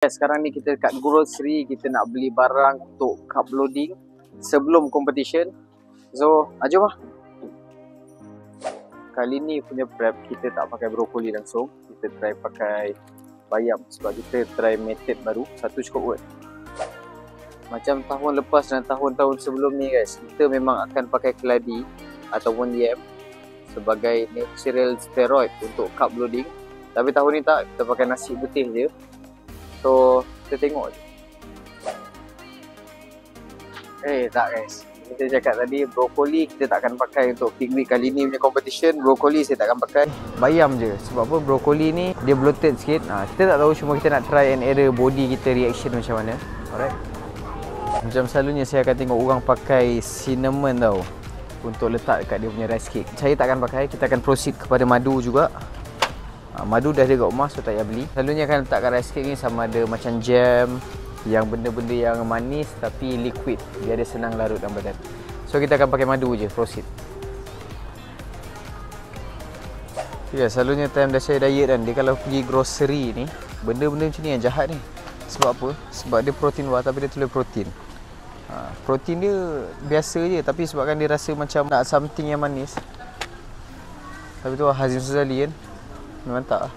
Sekarang ni kita dekat grocery, kita nak beli barang untuk cup loading sebelum competition. So, jom lah. Kali ni punya prep, kita tak pakai brokoli langsung. Kita try pakai bayam sebab kita try method baru. Satu cukup kot. Macam tahun lepas dan tahun-tahun sebelum ni guys, kita memang akan pakai keladi ataupun yam sebagai natural steroid untuk cup loading. Tapi tahun ni tak, kita pakai nasi putih je. So, kita tengok je. Tak guys. Kita cakap tadi, brokoli kita tak akan pakai untuk Peak Week kali ni punya competition. Brokoli saya tak akan pakai. Bayam je. Sebab apa, brokoli ni dia bloated sikit. Kita tak tahu, cuma kita nak try and error body kita reaction macam mana. Alright. Macam selalunya saya akan tengok orang pakai cinnamon tau untuk letak dekat dia punya rice cake. Saya tak akan pakai. Kita akan proceed kepada madu juga. Madu dah ada kat rumah, so tak payah beli. Selalunya akan letakkan rice cake ni sama ada macam jam, yang benda-benda yang manis tapi liquid, biar dia senang larut dalam badan. So kita akan pakai madu je, proceed. Selalunya time dah saya diet kan, dia kalau pergi grocery ni, benda-benda macam ni yang jahat ni. Sebab apa? Sebab dia protein bar tapi dia tulis protein. Protein dia biasa je, tapi sebabkan dia rasa macam nak something yang manis. Tapi tu Hazim Suzali kan, memang tak lah.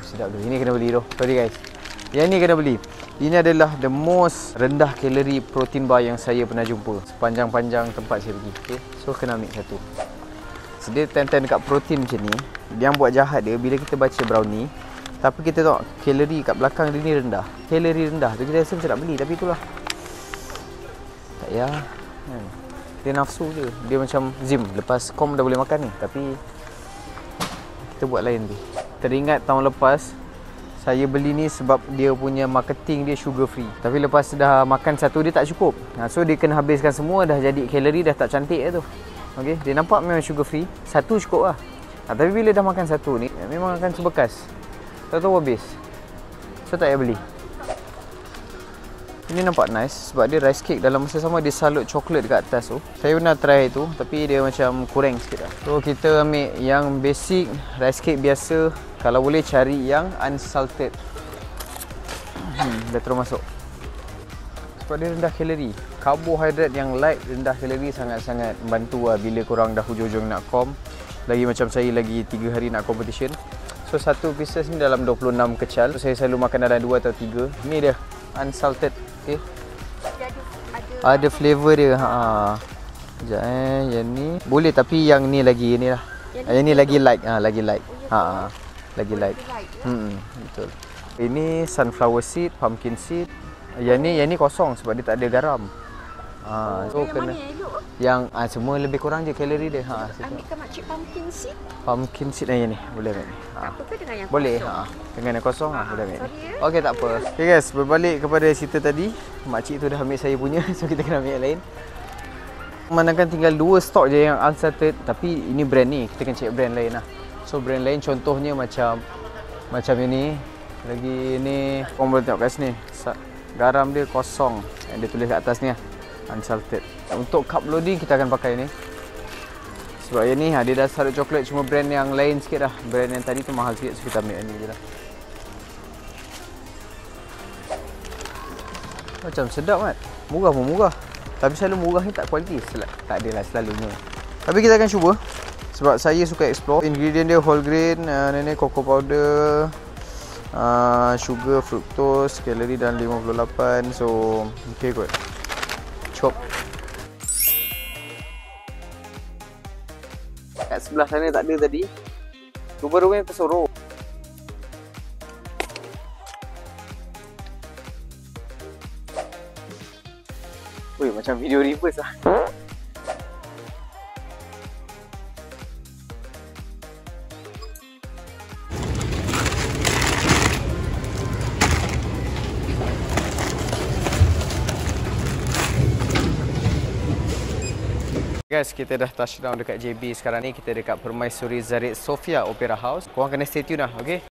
Sedap tu. Ini kena beli tu. Sorry guys. Yang ni kena beli. Ini adalah the most rendah kalori protein bar yang saya pernah jumpa sepanjang-panjang tempat saya pergi. Okay? So kena ambil satu. Sedia time-time dekat protein macam ni, yang buat jahat dia bila kita baca brownie, tapi kita tengok kalori kat belakang dia ni rendah. Kalori rendah tu kita rasa macam nak beli, tapi itulah. Tak payah. Dia nafsu je. Dia macam Zim, lepas kom dah boleh makan ni. Tapi kita buat lain tu. Teringat tahun lepas saya beli ni sebab dia punya marketing dia sugar free. Tapi lepas dah makan satu dia tak cukup. So dia kena habiskan semua, dah jadi kalori dah tak cantik tu. Okey, dia nampak memang sugar free. Satu cukup lah. Tapi bila dah makan satu ni memang akan terbekas. Tahu-tahu habis. So tak payah beli. Ini nampak nice sebab dia rice cake, dalam masa sama dia salut coklat dekat atas tu. Saya pernah try tu tapi dia macam kurang sikit lah. So kita ambil yang basic rice cake biasa. Kalau boleh cari yang unsalted. Dah terus masuk. Sebab dia rendah kalori. Karbohidrat yang light, rendah kalori sangat-sangat membantu lah bila korang dah hujung-hujung nak kom. Lagi macam saya lagi 3 hari nak competition. So satu pieces ni dalam 26 kecal. So, saya selalu makan dalam 2 atau 3. Ni dia unsalted. Okay. Ada flavor dia. Sekejap yang ni boleh, tapi yang ni lagi ni lah. Yang ni lagi light. Lagi light. Lagi light. Betul. Ini sunflower seed, pumpkin seed. Yang ni kosong sebab dia tak ada garam. So yang kena yang semua lebih kurang je kalori dia. Ambil ke makcik pumpkin seed? Pumpkin seed yang ni boleh ambil ni. Apa ke dengan yang boleh kosong? Dengan yang kosong boleh ambil ni. Ya. Okey, tak apa. Okay guys, berbalik kepada cerita tadi. Makcik tu dah ambil saya punya, so kita kena ambil yang lain. Memandangkan tinggal 2 stok je yang unsalted, tapi ini brand ni, kita kena cek brand lain lah. So brand lain contohnya macam ini. Lagi ni korang boleh tengok kat sini. Garam dia kosong. Yang dia tulis kat atas ni lah, unsalted. Untuk cup loading kita akan pakai ni. Sebab yang ni dia dah salut coklat, cuma brand yang lain sikit lah. Brand yang tadi tu mahal sikit, so kita ambil yang ni je lah. Macam sedap kan? Murah pun murah. Tapi selalu murah ni tak kualiti. Tak adalah selalunya. Tapi kita akan cuba. Sebab saya suka explore. Ingredient dia whole grain, ni cocoa powder, sugar, fructose, kalori dan 58. So okay kot. Chop. Kat sebelah sana tak ada tadi. Rupa-rupanya tersorok. Weh, macam video reverse lah. Guys, kita dah touchdown dekat JB sekarang ni. Kita dekat Permaisuri Zarid Sofia Opera House. Korang kena stay tune lah, okay?